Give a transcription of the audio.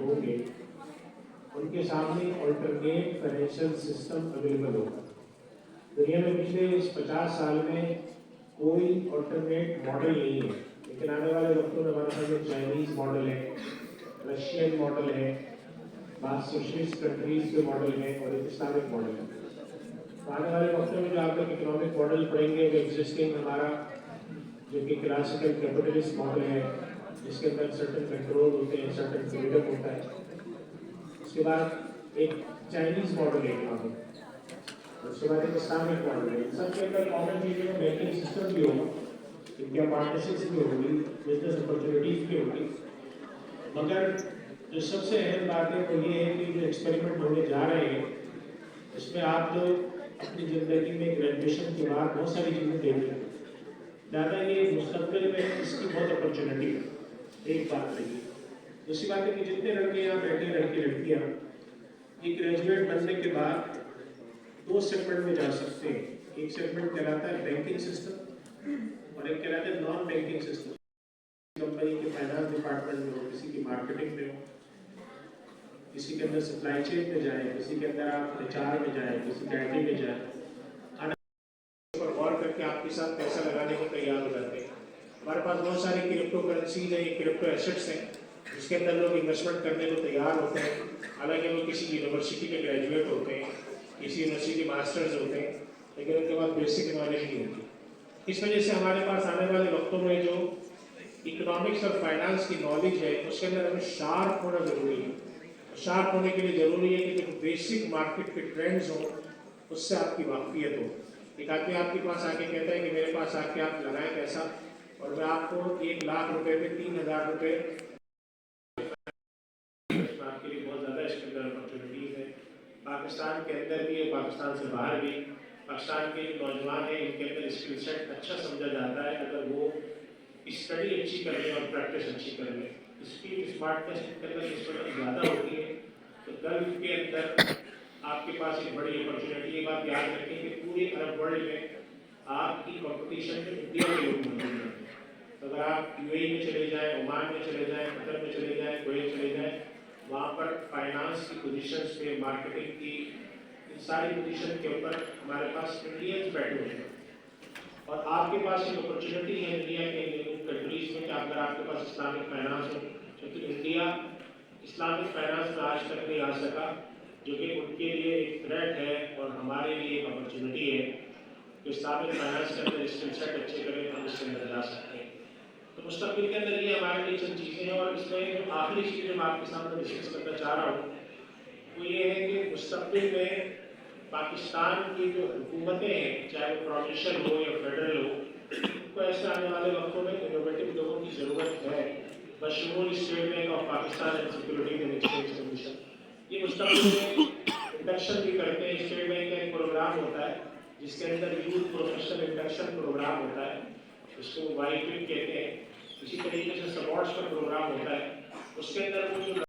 ہوں گے ان کے سامنے آلٹرنیٹ فائنینشیل سسٹم اویلیبل ہوگا۔ دنیا میں پچھلے 50 سال میں کوئی آلٹرنیٹ ماڈل نہیں ہے، لیکن آنے والے وقتوں میں ہمارے پاس چائنیز ماڈل ہے، رشین ماڈل ہے، بعض سوشلسٹ کنٹریز کے ماڈل ہیں اور ایک اسلامک ماڈل ہے۔ آنے والے وقتوں میں جو آپ لوگ اکنامک ماڈل پڑھیں گے وہ ایگزسٹنگ ہمارا جو کہ کلاسیکل کیپٹلسٹ ماڈل ہے، جس کے اندر سرٹن کنٹرول ہوتے ہیں، سرٹن فریڈم ہوتا ہے۔ اس کے بعد ایک چائنیز ماڈل ہے اکنامک، اس کے بعد ایک اسلامک ماڈل ہے۔ سب کے اندر کامن چیز ہے بینکنگ سسٹم بھی ہوگا، انڈیا پارٹنرشپس بھی ہوگی، بزنس اپرچونیٹیز بھی ہوگی، مگر جو سب سے اہم بات ہے وہ یہ ہے کہ جو ایکسپیریمنٹ ہونے جا رہے ہیں اس میں آپ لوگ اپنی زندگی میں گریجویشن کے بعد بہت ساری چیزیں دیکھ رہے ہیں، زیادہ یہ مستقبل میں اس کی بہت اپرچونیٹی ہے۔ ایک بات رہی ہے، دوسری بات ہے کہ جتنے لڑکے یہاں بیٹھے لڑکے لڑکیاں یہ گریجویٹ بننے کے بعد 2 سیگمنٹ میں جا سکتے ہیں۔ ایک سیگمنٹ کہلاتا ہے بینکنگ سسٹم اور ایک کہلاتا ہے نان بینکنگ سسٹم۔ کمپنی کے فائنانس ڈپارٹمنٹ میں ہو، کسی کی مارکیٹنگ میں ہو، کسی کے اندر سپلائی چین میں جائیں، کسی کے اندر آپ HR میں جائیں، کسی کے IT میں جائیں، پر غور کر کے آپ کے ساتھ پیسہ لگانے کو تیار ہو جاتے ہیں۔ ہمارے پاس بہت ساری کرپٹو کرنسیز ہیں، کرپٹو ایسٹس ہیں جس کے اندر لوگ انویسٹمنٹ کرنے کو تیار ہوتے ہیں، حالانکہ وہ کسی یونیورسٹی کے گریجویٹ ہوتے ہیں، کسی یونیورسٹی کے ماسٹرز ہوتے ہیں، لیکن ان کے پاس بیسک نالج نہیں ہوتی۔ اس وجہ سے ہمارے پاس آنے والے وقتوں میں جو اکنامکس اور فائنانس کی نالج ہے اس کے اندر ہمیں شارپ ہونا ضروری ہے۔ شارپ ہونے کے لیے ضروری ہے کہ جو بیسک مارکیٹ کے ٹرینڈز ہوں اس سے آپ کی واقفیت ہو۔ ایک آدمی آپ کے پاس آ کے کہتا ہے کہ میرے پاس آ کے آپ لگائیں پیسہ اور میں آپ کو 1 لاکھ روپے پہ 3000 روپے آپ کے لیے بہت زیادہ اس کے اندر اپرچونیٹیز ہیں۔ پاکستان کے اندر بھی ہے، پاکستان سے باہر بھی۔ پاکستان کے جو نوجوان ہیں ان کے اندر اسکل سیٹ اچھا سمجھا جاتا ہے اگر وہ اسٹڈی اچھی کر لیں اور پریکٹس اچھی کر لیں۔ اسپیڈ اسمارٹنس کے اندر نسبتاً زیادہ ہوتی ہے، تو گلف کے اندر آپ کے پاس ایک بڑی اپرچونیٹی ہے۔ بات یاد رکھیں کہ پورے عرب ورلڈ میں آپ کی کمپٹیشن میں انڈیا کے لوگ موجود ہیں۔ اگر آپ UAE میں چلے جائیں، عمان میں چلے جائیں، قطر میں چلے جائیں، کویت چلے جائیں، وہاں پر فائنانس کی پوزیشنز پہ، مارکیٹنگ کی ان ساری پوزیشن کے اوپر ہمارے پاس انڈینز بیٹھے ہوئے ہیں۔ اور آپ کے پاس ایک اپرچونیٹی ہے انڈیا کے کنٹریز میں کہ اگر آپ کے پاس اسلامک فائنانس ہو، کیونکہ انڈیا اسلامک فائنانس میں آج تک نہیں آ سکا، جو کہ ان کے لیے ایک تھریٹ ہے اور ہمارے لیے ایک اپرچونیٹی ہے کہ اسلامک فائنانس کے اندر اسکل سیٹ اچھے کریں تو ہم اس کے اندر جا سکتے ہیں۔ تو مستقبل کے اندر یہ ہمارے لیے چند چیزیں ہیں، اور اس میں جو آخری چیز میں آپ کے سامنے ڈسکس کرنا چاہ رہا ہوں وہ یہ ہے کہ مستقبل میں پاکستان کی جو حکومتیں ہیں، چاہے وہ پروونشل ہو یا فیڈرل ہو، ان کو ایسے آنے والے وقتوں میں انوویٹو لوگوں کی ضرورت ہے، بشمول state bank of Pakistan and securities and exchange commission. یہ مستقبل میں انڈکشن بھی کرتے ہیں۔ اسٹیٹ بینک کا ایک پروگرام ہوتا ہے جس کے اندر یوتھ پروفیشنل انڈکشن پروگرام ہوتا ہے، اس کو YPIP کہتے ہیں۔ اسی طریقے سے سپورٹس کا پروگرام ہوتا ہے، اس کے اندر وہ جو